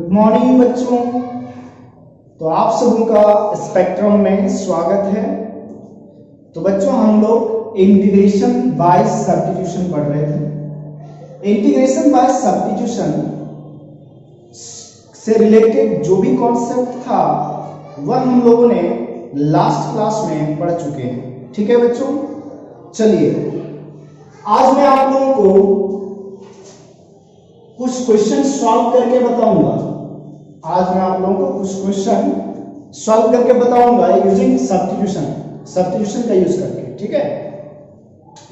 Good morning बच्चों। तो आप सबों का स्पेक्ट्रम में स्वागत है। तो बच्चों हम लोग इंटीग्रेशन बाय सब्स्टिट्यूशन पढ़ रहे थे। इंटीग्रेशन बाय सब्स्टिट्यूशन से रिलेटेड जो भी कॉन्सेप्ट था वह हम लोगों ने लास्ट क्लास में पढ़ चुके हैं। ठीक है बच्चों, चलिए आज मैं आप लोगों को कुछ क्वेश्चन सॉल्व करके बताऊंगा। आज मैं आप लोगों को कुछ क्वेश्चन सॉल्व करके बताऊंगा यूजिंग सब्स्टिट्यूशन का यूज करके। ठीक है,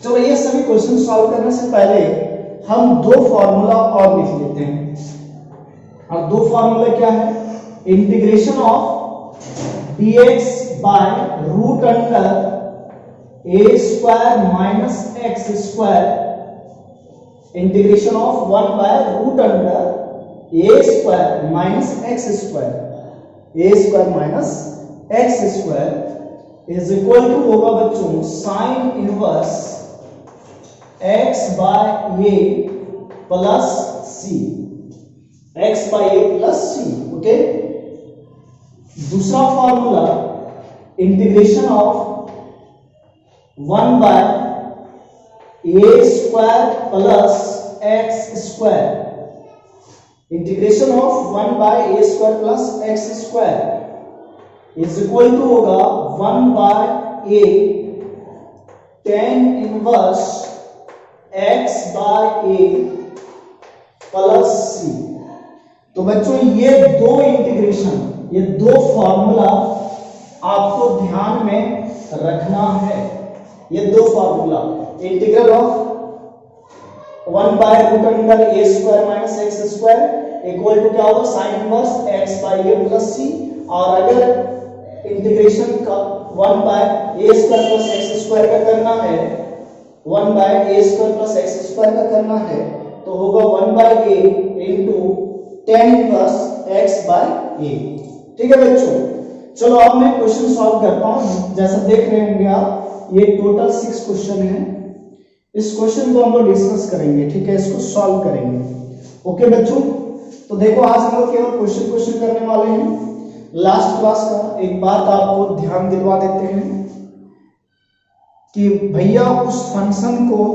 चलो ये सभी क्वेश्चन सॉल्व करने से पहले हम दो फॉर्मूला और लिख लेते हैं। और दो फॉर्मूला क्या है? Integration of dx by root under a square minus x square, integration of 1 by root under a square minus x square, a square minus x square is equal to होगा बच्चों sine inverse x by a plus c, x by a plus c। Okay, दूसरा formula integration of 1 by a square plus x square, integration of 1 by a square plus x square is equal to होगा 1 by a tan inverse x by a plus c। तो बच्चों ये दो integration, ये दो formula आपको ध्यान में रखना है। ये दो formula integral of 1 by root under a square minus x square equal to क्या होगा sine inverse x by a plus c। और अगर इंटीग्रेशन का 1 by a square plus x square का करना है, 1 by a square plus x square का करना है तो होगा 1 by a into tan inverse x by a। ठीक है बच्चों, चलो अब मैं क्वेश्चन सॉल्व करता हूं। जैसा देख रहे होंगे आप, ये टोटल 6 क्वेश्चन है। इस क्वेश्चन को हम लोग डिस्कस करेंगे। ठीक है, इसको सॉल्व करेंगे। ओके बच्चों, तो देखो आज हम लोग केवल क्वेश्चन करने वाले हैं। लास्ट क्लास का एक बात आपको ध्यान दिलवा देते हैं कि भैया उस फंक्शन को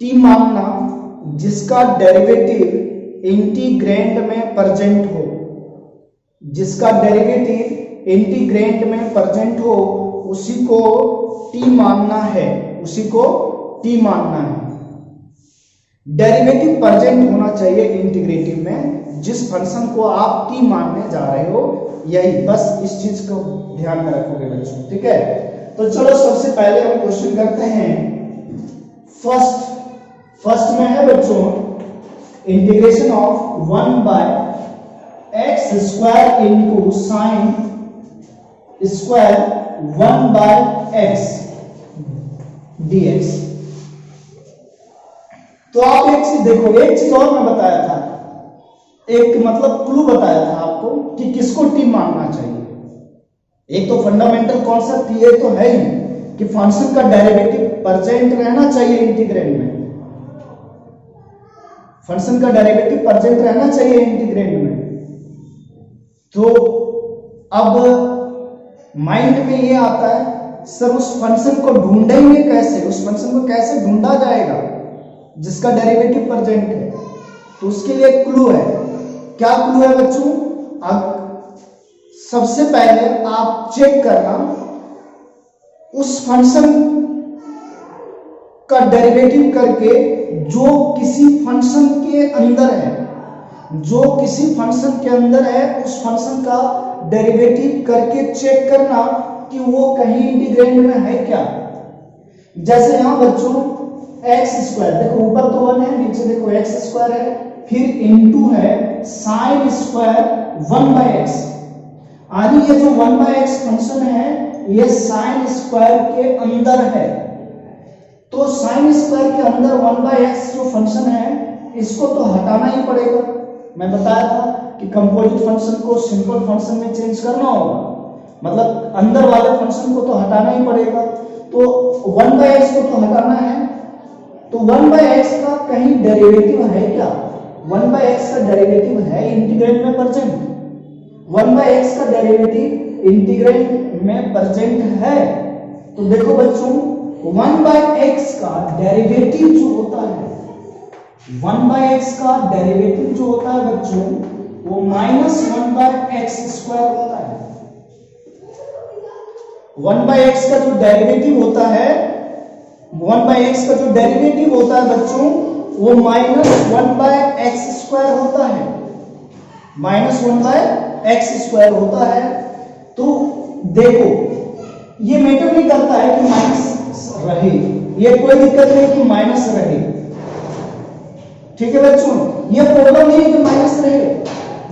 t मानना जिसका डेरिवेटिव इंटीग्रैंड में प्रेजेंट हो, जिसका डेरिवेटिव इंटीग्रैंड में प्रेजेंट हो उसी को t मानना है, उसी को t मानना है। डेरिवेटिव प्रेजेंट होना चाहिए इंटीग्रेटिव में, जिस फंक्शन को आप t मानने जा रहे हो, यही बस इस चीज को ध्यान में रखोगे बच्चों। ठीक है, तो चलो सबसे पहले हम क्वेश्चन करते हैं। फर्स्ट में है बच्चों integration of 1 by x square into sine square 1 by x dx। तो आप एक चीज देखो, एक चीज और मैं बताया था, एक मतलब क्लू बताया था आपको कि किसको t मानना चाहिए। एक तो फंडामेंटल कॉन्सेप्ट ये तो है ही कि फंक्शन का डेरिवेटिव प्रेजेंट रहना चाहिए इंटीग्रैंड में, फंक्शन का डेरिवेटिव प्रेजेंट रहना चाहिए इंटीग्रैंड में। तो अब माइंड में ये आता है सर उस फंक्शन को ढूंढेंगे कैसे, उस फंक्शन को कैसे ढूंढा जाएगा जिसका डेरिवेटिव प्रेजेंट है। तो उसके लिए एक क्लू है। क्या क्लू है बच्चों? अब सबसे पहले आप चेक करना उस फंक्शन का डेरिवेटिव करके जो किसी फंक्शन के अंदर है, जो किसी फंक्शन के अंदर है उस फंक्शन का डेरिवेटिव करके चेक करना कि वो कहीं इंटीग्रैंड में है क्या। जैसे यहां बच्चों x स्क्वायर, देखो ऊपर तो 1 है, नीचे देखो x स्क्वायर है, फिर इनटू है साइन स्क्वायर 1 बाय x। आदि ये जो 1 बाय x फंक्शन है ये साइन स्क्वायर के अंदर है, तो साइन स्क्वायर के अंदर 1 बाय x जो फंक्शन है इसको तो हटाना ही पड़ेगा। मैं बताया था कि कंपोजिट फंक्शन को सिंपल फंक्शन में चेंज करना होगा, मतलब अंदर वाले फंक्शन को तो हटाना ही पड़ेगा। तो 1 बाय x को तो हटाना है, तो 1 बाय x का कहीं डेरिवेटिव है क्या? 1/x का डेरिवेटिव है इंटीग्रैंड में प्रेजेंट, 1/x का डेरिवेटिव इंटीग्रैंड में प्रेजेंट है। तो देखो बच्चों 1/x का डेरिवेटिव जो होता है, 1/x का डेरिवेटिव जो होता है बच्चों वो -1/x² होता है। 1/x का जो डेरिवेटिव होता है, 1/x का जो डेरिवेटिव होता है बच्चों वो -1/x² होता है, -1/x² होता है। तो देखो ये मैटर नहीं करता है कि माइनस रहे, ये कोई दिक्कत नहीं कि माइनस रहे, ठीक है बच्चों, ये प्रॉब्लम नहीं है कि माइनस रहे,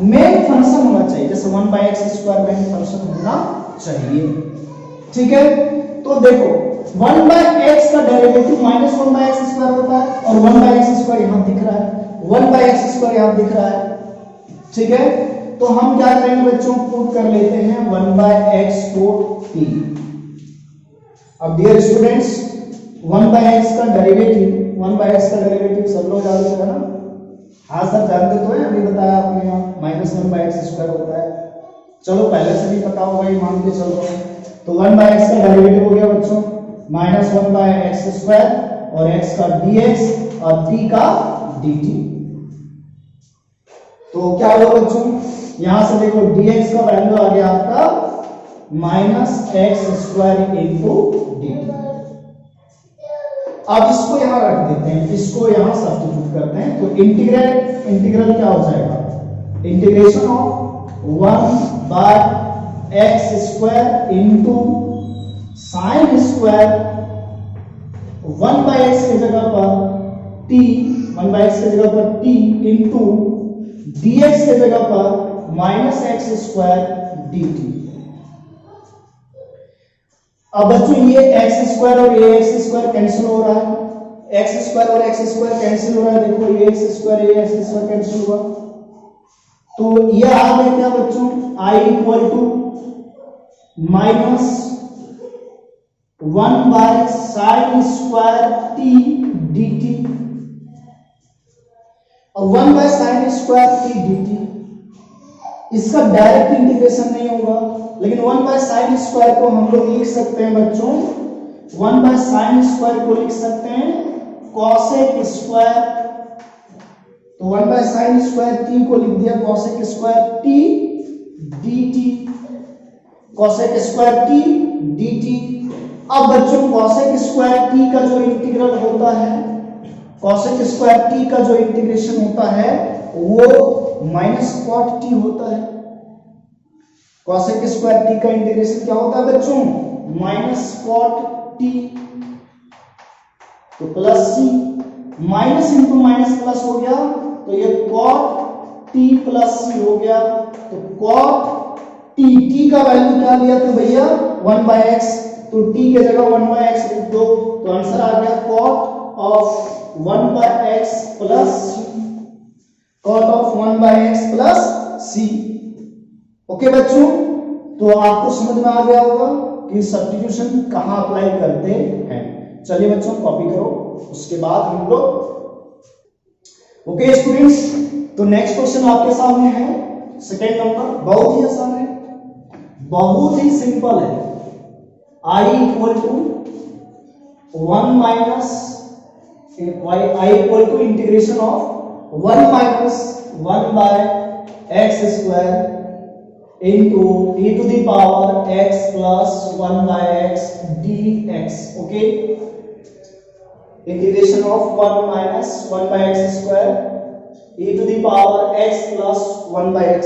मेन फंक्शन होना चाहिए, जैसे 1/x² मेन फंक्शन होना चाहिए, ठीक है। तो देखो 1/x का डेरिवेटिव -1/x² होता है और 1/x² यहां दिख रहा है, 1/x² यहां दिख रहा है, ठीक है। तो हम क्या करेंगे बच्चों, पुट कर लेते हैं 1/x को t। अब डियर स्टूडेंट्स 1/x का डेरिवेटिव, 1/x का डेरिवेटिव सब लोग जानते हैं ना? हाँ सर जानते तो है, अभी बताया आपने, -1/x² होता है। चलो पहले से भी पता होगा ये मान के चल रहा हूं। तो 1/x का डेरिवेटिव हो गया बच्चों -1/x² और x का dx और t का dt। तो क्या हुआ बच्चों, यहां से देखो dx का वैल्यू आ गया आपका -x² इंटू dt। अब इसको यहां रख देते हैं, इसको यहां सब्स्टिट्यूट करते हैं, तो इंटीग्रल क्या हो जाएगा, integration of 1/x² into sine square 1/x की जगह पर t, 1/x की जगह पर t इंटू dx की जगह पर -x² dt। अब बच्चों ये x² और ये x² कैंसिल हो रहा है, x² और x² कैंसिल हो रहा है, देखो ये x² ये x² कैंसिल हुआ, तो ये आ गया क्या बच्चों, I equal to -1/sin² t dt। अब 1/sin² t dt इसका डायरेक्ट इंटीग्रेशन नहीं होगा, लेकिन 1/sin² को हम लोग लिख सकते हैं बच्चों, 1/sin² को लिख सकते हैं cosec²। तो 1/sin² t को लिख दिया cosec² t dt, cosec² t dt। अब बच्चों cosec² t का जो इंटीग्रल होता है, cosec² t का जो इंटीग्रेशन होता है वो -cot t होता है। cosec² t का इंटीग्रेशन क्या होता है बच्चों, -cot t। तो plus c, minus into minus plus हो गया, तो ये cot t प्लस c हो गया। तो cot t का वैल्यू क्या लिया तो भैया 1/x, तो t की जगह 1/x लिख दो, तो आंसर आ गया cot of 1/x plus c, cot of 1/x plus c। Okay बच्चों, तो आपको समझ में आ गया होगा कि सब्स्टिट्यूशन कहां अप्लाई करते हैं। चलिए बच्चों कॉपी करो, उसके बाद हम लोग। ओके स्टूडेंट्स, तो नेक्स्ट क्वेश्चन आपके सामने है, सेकेंड नंबर, बहुत ही आसान है, बहुत ही सिंपल है। I equal to 1 minus I equal to integration of 1 minus 1/x² into e to the power x plus 1/x dx। Okay, integration of 1 minus 1/x² e to the power x plus 1/x।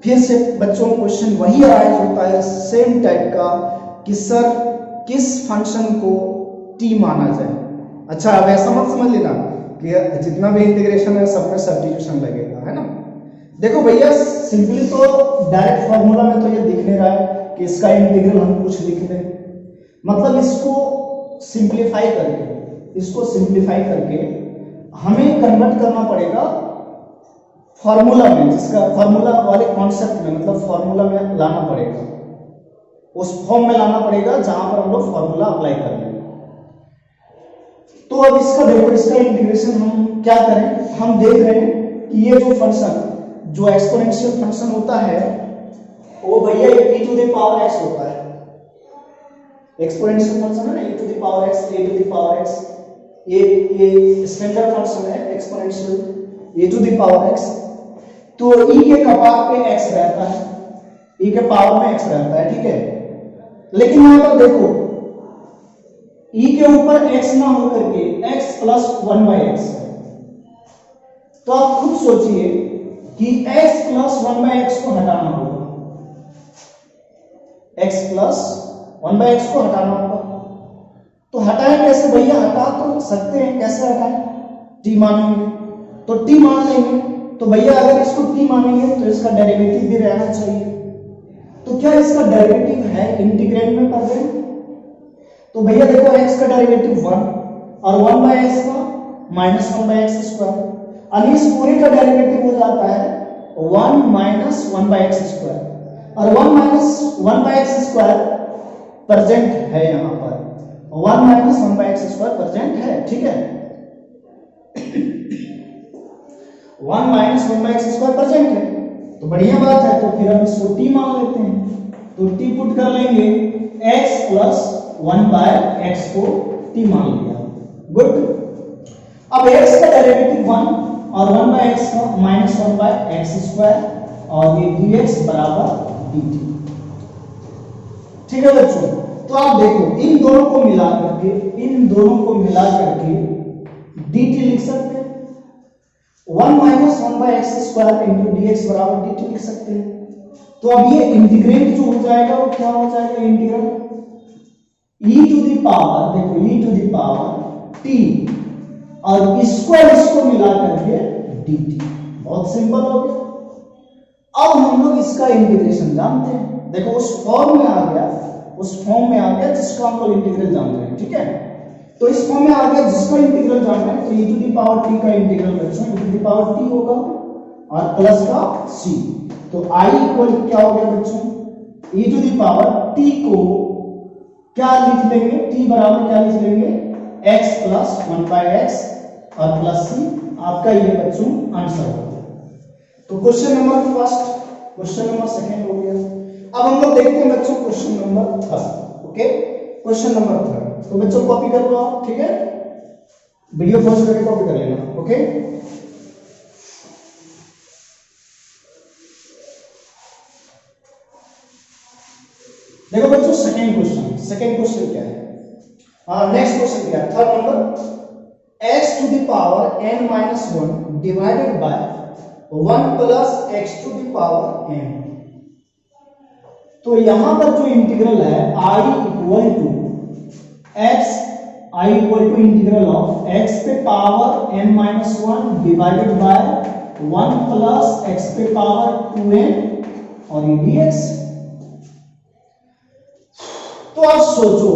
फिर से बच्चों question वही आया होता है same type का कि sir किस फंक्शन को t माना जाए। अच्छा, अब ऐसा मत समझ लेना कि जितना भी इंटीग्रेशन है सब में सब्स्टिट्यूशन लगेगा, है ना। देखो भैया सिंपली तो डायरेक्ट फार्मूला में तो ये दिख नहीं रहा है कि इसका इंटीग्रल हम कुछ लिख दें, मतलब इसको सिंप्लीफाई करके हमें कन्वर्ट करना पड़ेगा फार्मूला में, जिसका फार्मूला वाले कॉन्सेप्ट में, मतलब फार्मूला में लाना पड़ेगा, उस फॉर्म में लाना पड़ेगा जहां पर हम लोग फार्मूला अप्लाई कर लेंगे। तो अब इसका देखो, इसका इंटीग्रेशन हम क्या करें, हम देख रहे हैं कि ये जो फंक्शन, जो एक्सपोनेंशियल फंक्शन होता है वो भैया e to the power x होता है। एक्सपोनेंशियल फंक्शन है ना, e to the power x, a to the power x, ये स्टैंडर्ड फंक्शन है exponential a to the power x। तो e के कपाट पे x रहता है, e के पावर में x रहता है, ठीक है। लेकिन यहां पर देखो e के ऊपर x ना होकर के x प्लस 1/x है। तो आप खुद सोचिए कि x प्लस 1/x को हटाना होगा, x प्लस 1/x को हटाना होगा। तो हटाएं कैसे भैया, हटा तो सकते हैं, कैसे हटाएं, t मानेंगे तो t मान लेंगे। तो भैया अगर इसको t मानेंगे तो इसका डेरिवेटिव भी रहना चाहिए। तो क्या इसका डेरिवेटिव है इंटीग्रेंड में कर दें? तो भैया देखो x का डेरिवेटिव 1 और 1/x का -1/x², और इस पूरे का डेरिवेटिव हो जाता है 1 - 1/x², और 1 - 1/x² प्रेजेंट है, यहां पर 1 - 1/x² प्रेजेंट है, ठीक है। 1 - 1/x² प्रेजेंट है तो बढ़िया बात है। तो फिर हम इसको t मान लेते हैं, तो t पुट कर लेंगे, x प्लस 1/x को t मान लिया, गुड। अब x का डेरिवेटिव 1 और 1/x का -1/x², और ये dx बराबर dt, ठीक है बच्चों। तो आप देखो इन दोनों को मिला करके dt लिख सकते हैं, 1 - 1/x² इंटू dx बराबर dt लिख सकते हैं। तो अब ये इंटीग्रेट जो हो जाएगा वो क्या हो जाएगा, integral e to the power, देखो e to the power t और स्क्वायर इसको मिला करके dt, बहुत सिंपल हो गया। अब हम लोग इसका इंटीग्रेशन जानते हैं, देखो उस फॉर्म में आ गया जिसका हम लोग इंटीग्रल जानते हैं, ठीक है। तो इस फॉर्म में आ गया जिसका इंटीग्रल जानना है, तो e to the power t का इंटीग्रल बच्चों e to the power t होगा और प्लस का c। तो i इक्वल क्या हो गया बच्चों, e to the power t को क्या लिख लेंगे, t बराबर क्या लिख लेंगे, x प्लस 1/x और प्लस c। आपका ये बच्चों आंसर हो गया। तो question number first, question number second हो गया। अब हम लोग देखते हैं बच्चों question number third, okay, question number third. तो बच्चों कॉपी कर लो आप, ठीक है, वीडियो पॉज करके कॉपी कर लेना, ओके। देखो बच्चों सेकंड क्वेश्चन क्या है, नेक्स्ट क्वेश्चन क्या है, third number, x to the power n-1 divided by 1 plus x to the power n। तो यहां पर जो इंटीग्रल है i equal to integral of x पे power n-1 divided by 1 plus x पे पावर 2n और ये dx। तो अब सोचो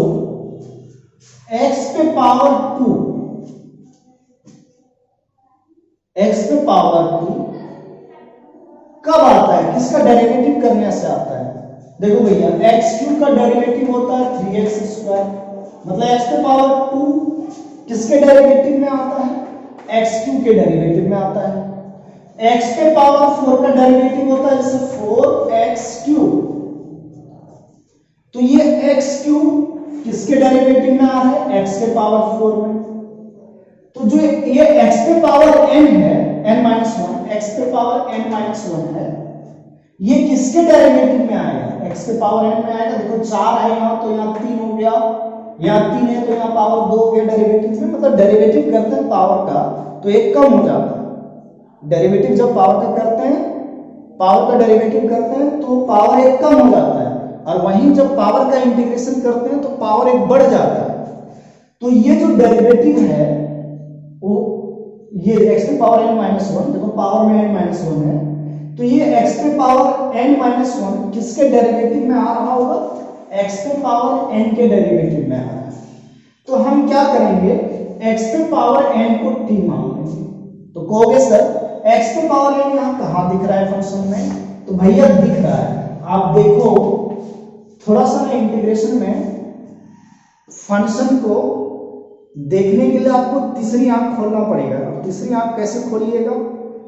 x पे पावर 2 कब आता है, किसका डेरिवेटिव करने से आता है। देखो भैया x³ का डेरिवेटिव होता है 3x², मतलब x पे पावर 2 किसके डेरिवेटिव में आता है, x³ के डेरिवेटिव में आता है। x पे पावर 4 का डेरिवेटिव होता है जैसे 4x³, तो ये x³ किसके डेरिवेटिव में आ रहा है, x के पावर 4 में। तो जो ये x पे पावर n है, n-1, x पे पावर n-1 है, ये किसके डेरिवेटिव में आएगा, x पे पावर n में आएगा। देखो 4 है यहाँ, तो यहाँ 3 हो गया, यहाँ 3 है तो यहाँ पावर 2 हो गया डेरिवेटिव में। मतलब डेरिवेटिव करते हैं पावर का तो एक कम हो जाता है। डेरिवेटिव जब पावर का करते हैं, पावर का डेरिवेटिव करते हैं तो पावर एक कम हो जाता है, और वहीं जब पावर का इंटीग्रेशन करते हैं तो पावर एक बढ़ जाता है। तो ये जो डेरिवेटिव है वो ये x पे पावर n-1, देखो पावर में n-1 है, तो ये x पे पावर n-1 किसके डेरिवेटिव में आ रहा होगा, x पे पावर n के डेरिवेटिव में आ रहा है। तो हम क्या करेंगे, x पे पावर n को t मान लेंगे। तो कहोगे सर x पे पावर n यहाँ कहाँ दिख रहा है फंक्शन में, तो भैया दिख रहा है, आप देखो थोड़ा सा इंटीग्रेशन में फंक्शन को देखने के लिए आपको तीसरी आंख खोलना पड़ेगा। अब तीसरी आंख कैसे खोलिएगा?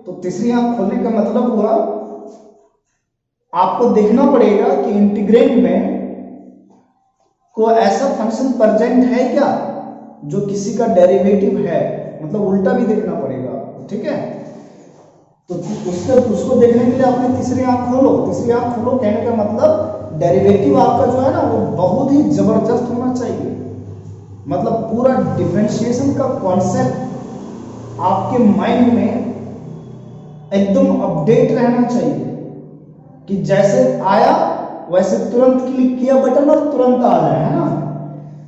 तो तीसरी आंख खोलने का मतलब हुआ आपको देखना पड़ेगा कि इंटीग्रेंड में को ऐसा फंक्शन प्रेजेंट है क्या जो किसी का डेरिवेटिव है, मतलब उल्टा भी देखना पड़ेगा। ठीक है, तो उसको देखने के लिए आपने तीसरी आंख खोलो। तीसरी आंख खोलो कहने का मतलब डेरिवेटिव आपका जो है ना वो बहुत ही जबरदस्त होना चाहिए, मतलब पूरा डिफरेंशिएशन का कॉन्सेप्ट आपके माइंड में एकदम अपडेट रहना चाहिए कि जैसे आया वैसे तुरंत क्लिक किया बटन और तुरंत आ जाए, है ना।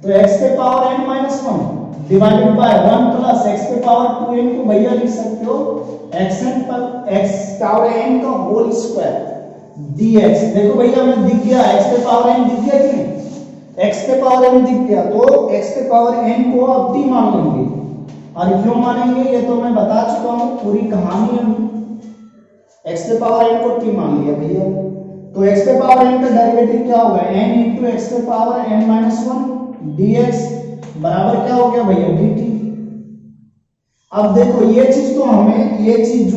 तो x पे power n minus 1 divided by 1 plus x पे पावर 2n को भैया लिख सकते हो xn पर x पावर n का होल स्क्वायर dx। देखो भैया हमें दिख गया x पे पावर n दिख गया कि नहीं? x पे पावर n दिख गया तो x पे पावर n को अब t मान लेंगे। और क्यों मानेंगे ये तो मैं बता चुका हूं, पूरी कहानी है। x पे पावर n को t मान लिया भैया, तो x पे पावर n का डेरिवेटिव क्या होगा? n into x पे पावर n minus 1 dx बराबर क्या हो गया भैया? dt। अब देखो ये चीज तो हमें ये चीज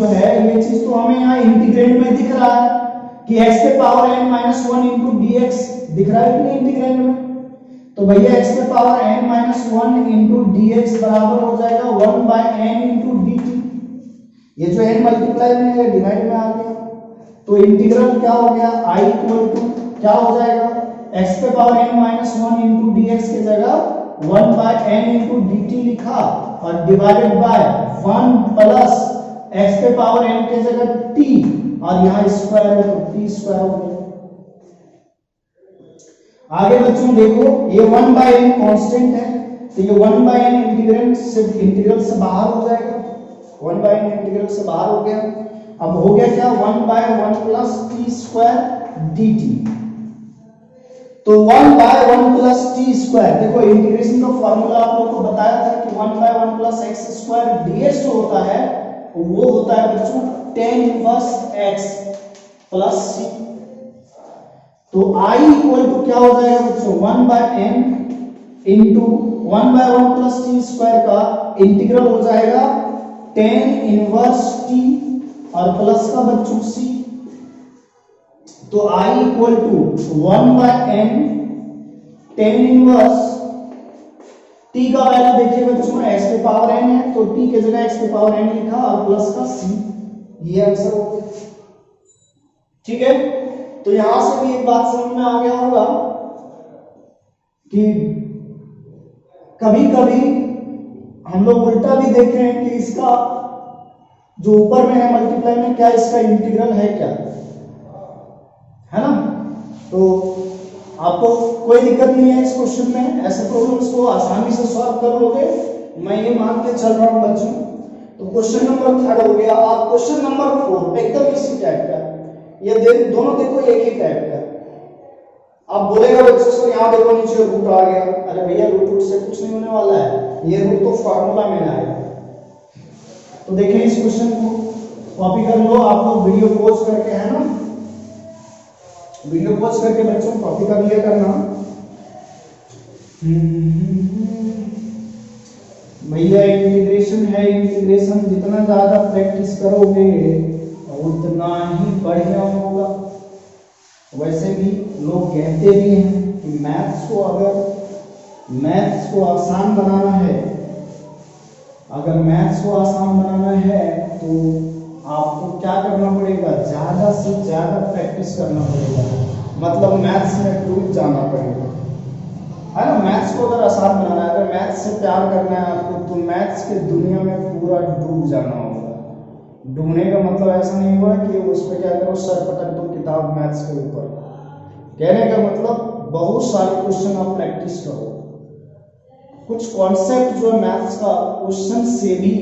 तो हमें यहाँ इंटीग्रेंड में दिख रहा है कि x पे power n minus 1 into dx दिख रहा है कि नहीं इंटीग्रेंड में? तो भैया x पे power n minus 1 into dx बराबर हो जाएगा 1 by n into dt। ये जो n मल्टीप्लाई में है डिवाइड में आ गया, तो इंटीग्रल क्या हो गया? I इक्वल टू क्या हो जाएगा? x पे power n minus 1 into dx की जगह 1 बाय n इंटू dt लिखा और डिवाइडेड बाय 1 प्लस x पे पावर n की जगह t और यहाँ स्क्वायर है तो t स्क्वायर हो गया। आगे बच्चों देखो ये 1 बाय n कांस्टेंट है तो ये 1 बाय n इंटीग्रल से बाहर हो जाएगा। 1 बाय n इंटीग्रल से बाहर हो गया। अब हो गया क्या? 1 by 1 plus t square dt। तो 1 बाय 1 प्लस टी स्क्वायर, देखो इंटीग्रेशन का फॉर्मूला आप लोगों को बताया था कि 1 by 1 plus x square ds जो होता है वो होता है बच्चों tan inverse x plus c। तो I इक्वल टू क्या हो जाएगा बच्चों? 1 by n into 1 by 1 plus t square का इंटीग्रल हो जाएगा tan इनवर्स t और प्लस का बच्चों c। तो I equal to 1 by n tan inverse t का वैल्यू देखिए बच्चों x पे पावर n है तो t की जगह x पे पावर n लिखा और प्लस का c, ये आंसर हो गया। ठीक है, तो यहां से भी एक बात समझ में आ गया होगा कि कभी कभी हम लोग उल्टा भी देखे हैं कि इसका जो ऊपर में है मल्टीप्लाई में क्या इसका इंटीग्रल है क्या, है ना। तो आपको कोई दिक्कत नहीं है इस क्वेश्चन में, ऐसे प्रॉब्लम्स को आसानी से सॉल्व कर लोगे, मैं ये मान के चल रहा हूं बच्चों। तो क्वेश्चन नंबर 3 हो गया। आप क्वेश्चन नंबर 4 एकदम इसी टाइप का, ये दोनों देखो एक ही टाइप का। आप बोलेगा बच्चों से यहाँ देखो नीचे रूट आ गया, अरे भैया रूट से कुछ नहीं होने वाला है, ये रूट तो फार्मूला में आएगा। तो देखें इस क्वेश्चन को कॉपी कर लो आप लोग, वीडियो पॉज करके, है ना, वीडियो पॉज करके बच्चों कॉपी कर लिया करना। भैया इंटीग्रेशन है, इंटीग्रेशन जितना ज्यादा प्रैक्टिस करोगे उतना ही बढ़िया होगा। वैसे भी लोग कहते भी हैं कि मैथ्स को आसान बनाना है, अगर मैथ्स को आसान बनाना है तो आपको क्या करना पड़ेगा? ज्यादा से ज्यादा प्रैक्टिस करना पड़ेगा, मतलब मैथ्स में डूब जाना पड़ेगा, है ना। मैथ्स को अगर आसान बनाना है, अगर मैथ्स से प्यार करना है आपको तो मैथ्स के दुनिया में पूरा डूब जाना होगा। डूबने का मतलब ऐसा नहीं हुआ कि उस पर क्या करो सर पटक दो किताब मैथ्स के ऊपर, कहने का मतलब बहुत सारे क्वेश्चन आप प्रैक्टिस करो। कुछ कॉन्सेप्ट जो है मैथ्स का क्वेश्चन से भी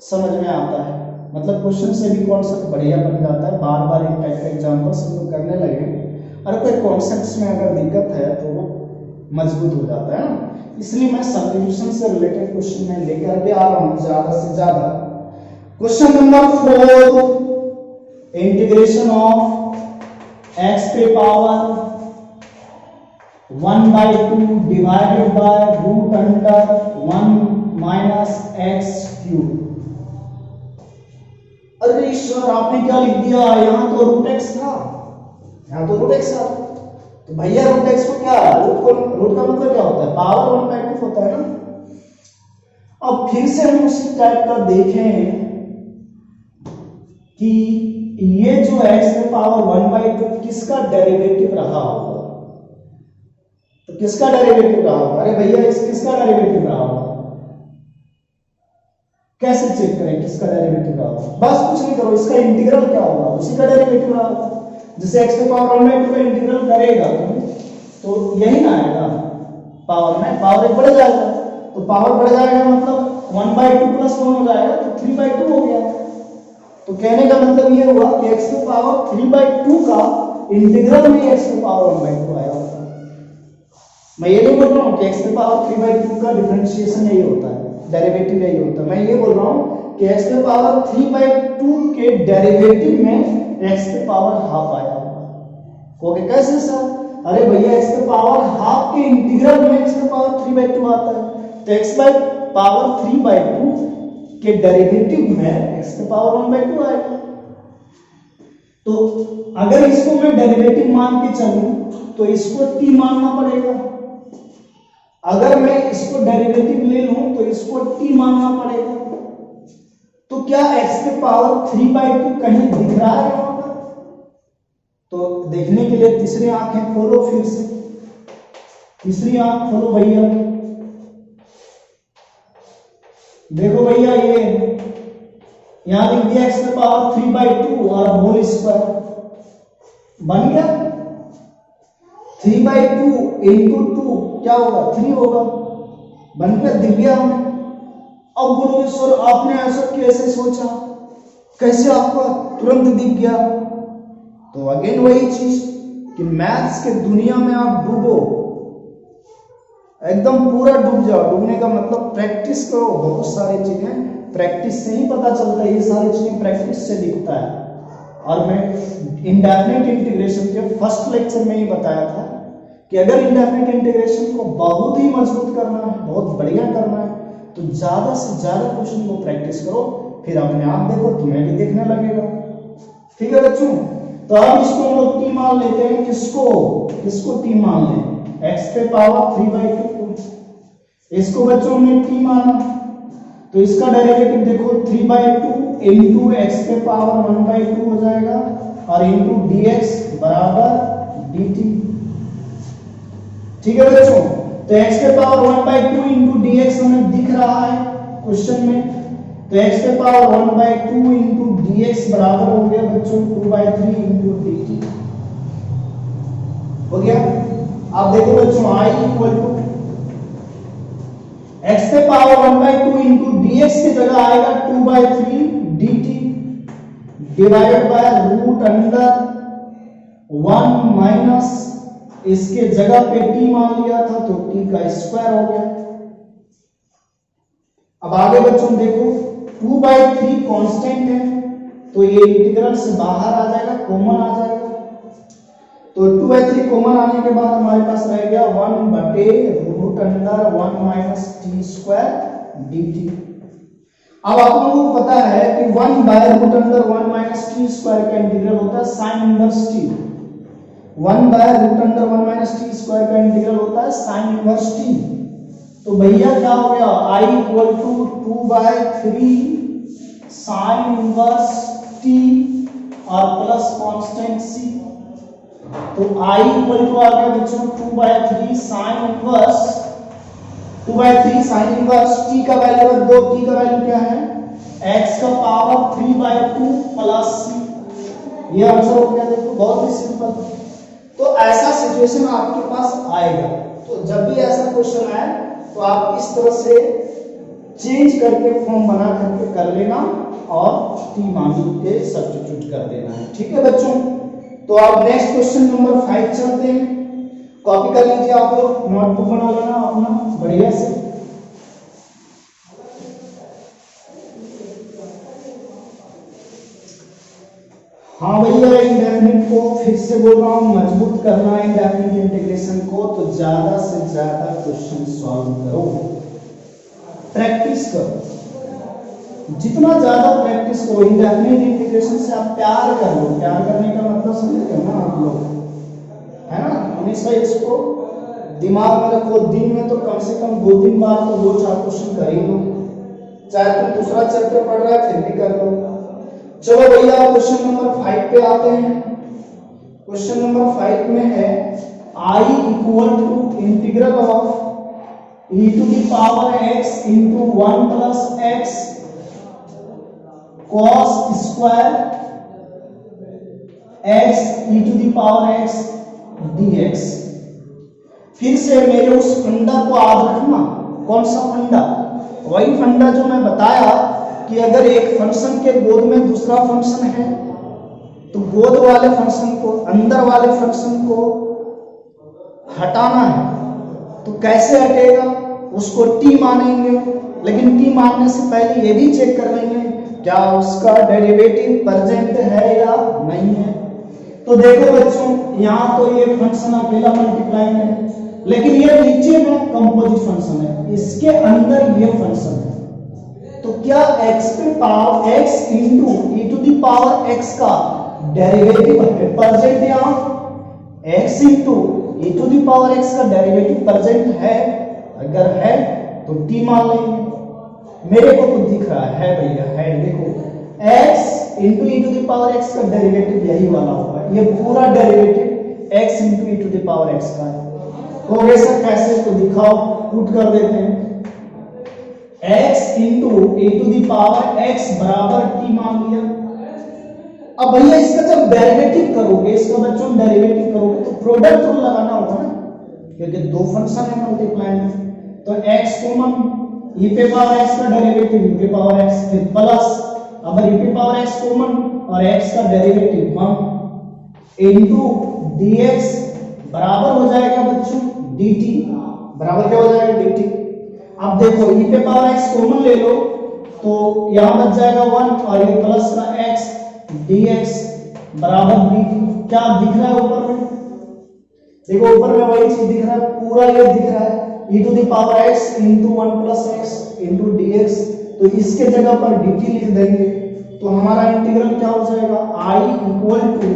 समझ में आता है, मतलब क्वेश्चन से भी कॉन्सेप्ट बढ़िया बन जाता है। बार बार एक टाइप का एग्जाम्पल्स हम लोग करने लगे, अगर कोई कॉन्सेप्ट्स में अगर दिक्कत है तो वो मजबूत हो जाता है ना। इसलिए मैं सब्स्टिट्यूशन से रिलेटेड क्वेश्चन में लेकर के आ रहा हूँ ज्यादा से ज्यादा। Question number 4, integration of x पे power 1/2 divided by root under 1 minus x cube. अरे सर आपने क्या लिख दिया, यहाँ तो रूट एक्स था, यहाँ तो रूट एक्स था। तो भैया रूट एक्स को क्या, रूट का मतलब क्या होता है, पावर 1/2 होता है ना। अब फिर से हम उसी टाइप का देखें कि ये जो x में पावर 1/2 किसका डेरिवेटिव रहा होगा, तो किसका डेरिवेटिव रहा होगा, अरे भैया इस किसका डेरिवेटिव रहा होगा, कैसे चेक करें किसका डेरिवेटिव रहा होगा, बस कुछ नहीं करो, इसका इंटीग्रल क्या होगा, उसी का डेरिवेटिव रहा होगा। जैसे x में पावर 1/2 का इंटीग्रल करेगा तो यही ना आएगा, पावर में पावर एक बढ़ जाएगा, तो पावर बढ़ जाएगा मतलब 1/2 प्लस 1 हो जाएगा, तो 3/2 हो गया। तो कहने का मतलब ये हुआ कि x की पावर 3/2 का इंटीग्रल में x की पावर 1/2 आया होता है। मैं ये नहीं बोल रहा हूँ कि x की पावर 3/2 का डिफरेंशिएशन यही होता है, डेरिवेटिव यही होता है। मैं ये बोल रहा हूँ कि x की पावर 3/2 के डेरिवेटिव में x की पावर हाफ आया होगा। कहोगे कैसे सर, अरे भैया x की पावर हाफ के इंटीग्रल में x की पावर 3/2 आता है, तो x बाय पावर 3/2 के डेरिवेटिव में x की पावर 1/2 आएगा। तो अगर इसको मैं डेरिवेटिव मान के चलूं तो इसको t मानना पड़ेगा, अगर मैं इसको डेरिवेटिव ले लूं तो इसको t मानना पड़ेगा। तो क्या x की पावर 3/2 कहीं दिख रहा है यहां पर, तो देखने के लिए तीसरी आंखें खोलो, फिर से तीसरी आंख खोलो भैया, देखो भैया ये यहां लिख दिया x की पावर 3/2 और होल स्क्वायर बन गया, 3/2 into 2 क्या होगा, 3 होगा, बन गया, दिख गया हमें। अब बोलोगे सर आपने ऐसा कैसे सोचा, कैसे आपको तुरंत दिख गया, तो अगेन वही चीज कि मैथ्स के दुनिया में आप डूबो, एकदम पूरा डूब जाओ। डूबने का मतलब प्रैक्टिस करो, बहुत सारी चीजें प्रैक्टिस से ही पता चलता है, ये सारी चीजें प्रैक्टिस से दिखता है। और मैं इंडेफिनिट इंटीग्रेशन के फर्स्ट लेक्चर में ही बताया था कि अगर इंडेफिनिट इंटीग्रेशन को बहुत ही मजबूत करना है, बहुत बढ़िया करना है, तो ज्यादा से ज्यादा क्वेश्चन को प्रैक्टिस करो, फिर अपने आप देखो तुम्हें भी देखने लगेगा। ठीक है बच्चों, तो अब इसको हम लोग टी मान लेते हैं, किसको टी मान लें, x पे पावर 3/2 को, इसको बच्चों हमने टी माना, तो इसका डेरिवेटिव देखो 3/2 इंटू एक्स पे पावर 1/2 हो जाएगा और इंटू dx बराबर dt। ठीक है बच्चों, तो x पे पावर 1/2 इंटू dx हमें दिख रहा है क्वेश्चन में, तो x पे पावर 1/2 इंटू dx बराबर हो गया बच्चों 2/3 इंटू dt हो गया। आप देखो बच्चों i इक्वल टू x पे पावर 1/2 इंटू dx की जगह आएगा 2/3 dt divided by root under 1 minus इसके जगह पे t मान लिया था तो t का स्क्वायर हो गया। अब आगे बच्चों देखो 2/3 कांस्टेंट है, तो ये इंटीग्रल से बाहर आ जाएगा, कॉमन आ जाएगा, तो 2/3 कॉमन आने के बाद हमारे पास रह गया 1/√1 माइनस टी स्क्वायर dt। अब आप लोगों को पता है कि 1/√1 माइनस टी स्क्वायर का इंटीग्रल होता है sign inverse T, 1/√1 minus T square का इंटीग्रल होता है साइन इनवर्स टी। तो भैया क्या हो गया, i equal to 2/3 sine inverse t और प्लस कांस्टेंट c, तो i इक्वल टू आ गया बच्चों 2/3 sine inverse, 2/3 sine inverse t का वैल्यू रख दो, t का वैल्यू क्या है, x का पावर 3/2 प्लस c। ये आंसर हो गया, देखो बहुत ही सिंपल। तो ऐसा सिचुएशन आपके पास आएगा, तो जब भी ऐसा क्वेश्चन आए तो आप इस तरह से चेंज करके फॉर्म बना करके कर लेना और t मान के सब्स्टिट्यूट कर देना है। ठीक है बच्चों, तो आप नेक्स्ट क्वेश्चन नंबर 5 चलते हैं। कॉपी कर लीजिए, आप लोग नोटबुक बना लेना अपना बढ़िया से। हाँ भैया, इंडेफिनिट को फिर से बोल रहा हूँ, मजबूत करना है इंडेफिनिट इंटीग्रेशन को, तो ज्यादा से ज्यादा क्वेश्चन सॉल्व करो, प्रैक्टिस करो, जितना ज्यादा प्रैक्टिस करो। इंडेफिनिट इंटीग्रेशन से आप प्यार कर लो, प्यार करने का मतलब समझते हो ना आप लोग, है ना। हमेशा इसको दिमाग में रखो, दिन में तो कम से कम 2-3 बार तो 2-4 क्वेश्चन कर ही लो, चाहे तुम दूसरा चैप्टर पढ़ रहा है फिर भी कर लो। चलो भैया क्वेश्चन नंबर 5 पे आते हैं। क्वेश्चन नंबर 5 में है I equal to integral of e to the power x into 1 plus x cos square x e to the power x dx। फिर से मेरे उस फंडा को याद रखना। कौन सा फंडा? वही फंडा जो मैं बताया कि अगर एक फंक्शन के गोद में दूसरा फंक्शन है तो गोद वाले फंक्शन को, अंदर वाले फंक्शन को हटाना है तो कैसे हटेगा, उसको t मानेंगे, लेकिन t मानने से पहले ये भी चेक कर लेंगे क्या उसका डेरिवेटिव प्रेजेंट है या नहीं है। तो देखो बच्चों, यहाँ तो ये फंक्शन अकेला मल्टीप्लाई है, लेकिन ये नीचे में कंपोजिट फंक्शन है, इसके अंदर ये फंक्शन है, तो क्या x पे power x into e to the power x का डेरिवेटिव प्रेजेंट है, x into e to the power x का डेरिवेटिव प्रेजेंट है, अगर है तो t मान लेंगे। मेरे को तो दिख रहा है भैया, है, देखो x into e to the power x का डेरिवेटिव यही वाला होगा, ये पूरा derivative x into e to the power x का है। तो वैसे कैसे, तो दिखाओ, पुट कर देते हैं, x into e to the power x बराबर t मान लिया। अब भैया इसका जब डेरिवेटिव करोगे, इसका बच्चों डेरिवेटिव करोगे तो प्रोडक्ट रूल लगाना होगा ना, क्योंकि दो फंक्शन है मल्टीप्लाई में, तो x कॉमन, e पे पावर x का डेरिवेटिव e पे पावर x, फिर प्लस, अब e पे पावर x कॉमन और x का डेरिवेटिव 1 इंटू dx बराबर हो जाएगा बच्चों dt, बराबर क्या हो जाएगा dt। अब देखो e पे पावर x कॉमन ले लो तो यहां बच जाएगा 1 और ये प्लस का x dx बराबर dt। क्या दिख रहा है ऊपर में? देखो ऊपर में वही चीज दिख रहा है, पूरा ये दिख रहा है e to the power x into 1 plus x into dx, तो इसके जगह पर dt लिख देंगे तो हमारा इंटीग्रल क्या हो जाएगा, I equal to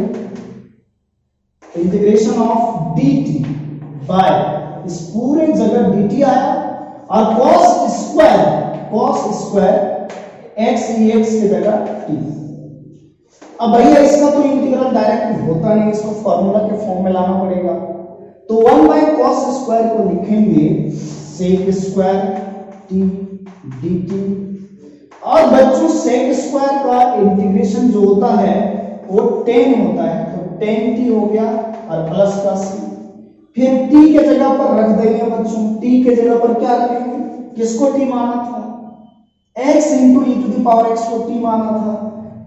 integration of dt by, इस पूरे जगह dt आया और cos स्क्वायर x dx की जगह t। अब भैया इसका तो इंटीग्रल डायरेक्ट होता नहीं, इसको फॉर्मूला के फॉर्म में लाना पड़ेगा, तो 1 बाय cos स्क्वायर को लिखेंगे sec स्क्वायर t dt। और बच्चों sec स्क्वायर का इंटीग्रेशन जो होता है वो tan होता है, तो tan t हो गया और प्लस का c, फिर t के जगह पर रख देंगे बच्चों, t के जगह पर क्या रखेंगे, किसको t माना था, x into e to the power x को t माना था,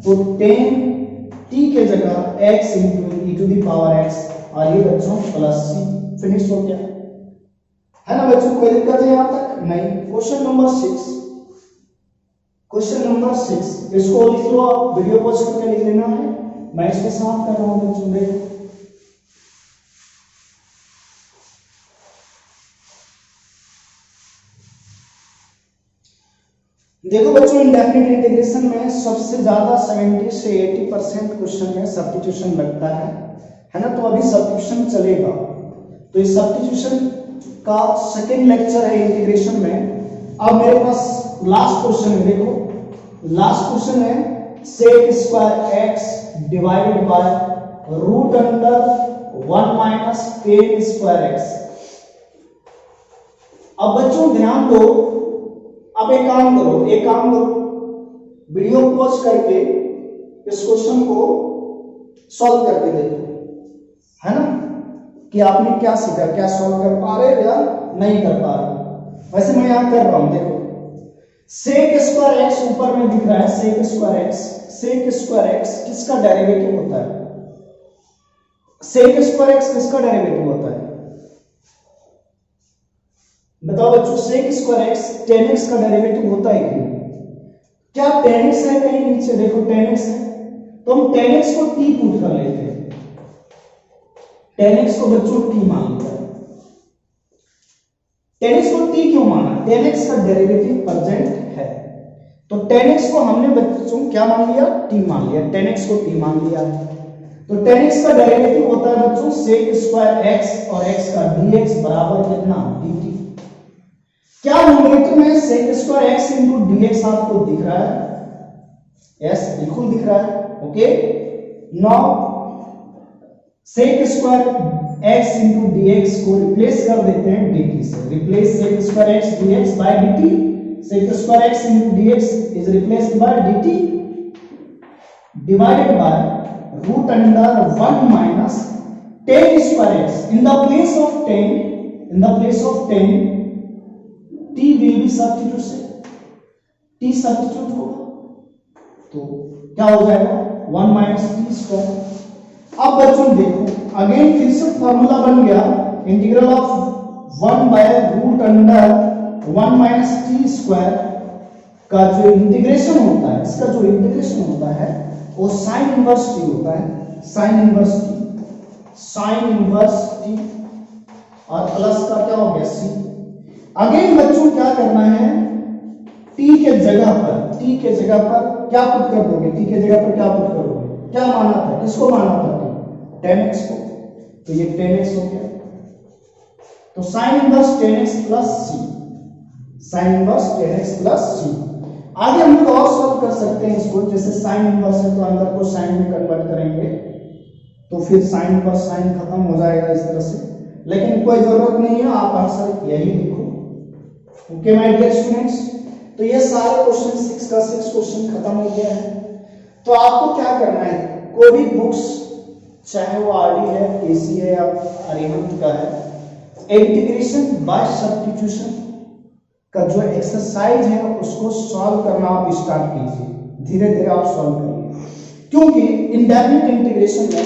तो tan t के जगह x into e to the power x और ये बच्चों प्लस c, फिनिश हो गया, है ना बच्चों। कोई दिक्कत है यहाँ तक? नहीं। क्वेश्चन नंबर 6, क्वेश्चन नंबर 6 इसको लिख लो आप, वीडियो पॉज करके लिख लेना है, मैं इसके साथ कर रहा हूँ बच्चों। देखो बच्चों, इंडेफिनिट इंटीग्रेशन में सबसे ज्यादा 70 से 80% क्वेश्चन में सब्स्टिट्यूशन लगता है ना, तो अभी सब्स्टिट्यूशन चलेगा, तो इस सब्स्टिट्यूशन का सेकेंड लेक्चर है इंटीग्रेशन में। अब मेरे पास लास्ट क्वेश्चन है, देखो लास्ट क्वेश्चन है sec square x divided by root under 1 minus tan square x। अब बच्चों ध्यान दो, अब एक काम करो, वीडियो पॉज करके इस क्वेश्चन को सॉल्व करके देखो, है ना, कि आपने क्या सीखा, क्या सॉल्व कर पा रहे या नहीं कर पा रहे। वैसे मैं यहां कर रहा हूं, देखो sec स्क्वायर x ऊपर में दिख रहा है, sec स्क्वायर x किसका डेरिवेटिव होता है, sec स्क्वायर x किसका डेरिवेटिव होता है, बताओ बच्चों, sec square x tan x का डेरिवेटिव होता है कि नहीं? क्या tan x है कहीं नीचे, देखो tan x है, तो हम 10x को t पुट कर लेते हैं। 10x को बच्चों t मान लिया। 10x को t क्यों माना? 10x का डेरिवेटिव प्रेजेंट है, तो 10x को हमने बच्चों क्या मान लिया? t मान लिया। 10x को t मान लिया, तो 10x का डेरिवेटिव होता है बच्चों sec स्क्वायर x और x का dx बराबर कितना? dt। क्या न्यूमरेटर में sec square x into dx आपको दिख रहा है? यस, बिल्कुल दिख रहा है। Okay, now sec square x into dx को रिप्लेस कर देते हैं dt से। Replace sec square x dx by dt। sec square x into dx is replaced by dt divided by root under 1 minus 10 square x. In the place of 10 t will be substitute, t substitute होगा, तो क्या हो जाएगा? 1 minus t square। अब बच्चों देखो, again फिर से फॉर्मूला बन गया, integral of 1 by root under 1 minus t square का जो इंटीग्रेशन होता है, इसका जो इंटीग्रेशन होता है वो साइन इनवर्स टी होता है। साइन इनवर्स टी और प्लस का क्या हो गया? सी। अगेन बच्चों क्या करना है? टी के जगह पर क्या पुट कर दोगे? टी के जगह पर क्या पुट करोगे? क्या माना था? किसको माना था? 10x को, तो ये 10x हो गया। तो साइन इनवर्स 10x प्लस सी, साइन इनवर्स 10x प्लस सी। आगे हम लोग और सॉल्व कर सकते हैं इसको, जैसे साइन इनवर्स है तो अंदर को साइन में कन्वर्ट करेंगे, तो फिर साइन पर साइन खत्म हो जाएगा इस तरह से, लेकिन कोई जरूरत नहीं है, आप आंसर यही लिखो। ओके माय डियर स्टूडेंट्स, तो ये सारे क्वेश्चन 6 का 6 क्वेश्चन खत्म हो गया है। तो आपको क्या करना है, कोई भी बुक्स चाहे वो आरडी है, केसी है या अरिहंत का है, इंटीग्रेशन बाय सब्स्टिट्यूशन का जो एक्सरसाइज है उसको सॉल्व करना आप स्टार्ट कीजिए, धीरे धीरे आप सॉल्व करिए, क्योंकि इंडेफिनिट इंटीग्रेशन में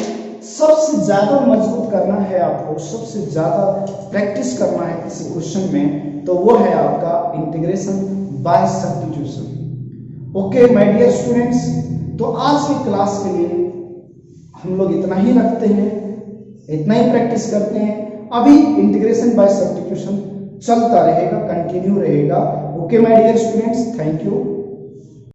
सबसे ज्यादा मजबूत करना है आपको, सबसे ज्यादा प्रैक्टिस करना है किसी क्वेश्चन में, तो वो है आपका integration by substitution. Okay my dear students, तो आज की क्लास के लिए हम लोग इतना ही रखते हैं, इतना ही प्रैक्टिस करते हैं। अभी इंटीग्रेशन बाय सब्स्टिट्यूशन चलता रहेगा, कंटिन्यू रहेगा। Okay my dear students, thank you.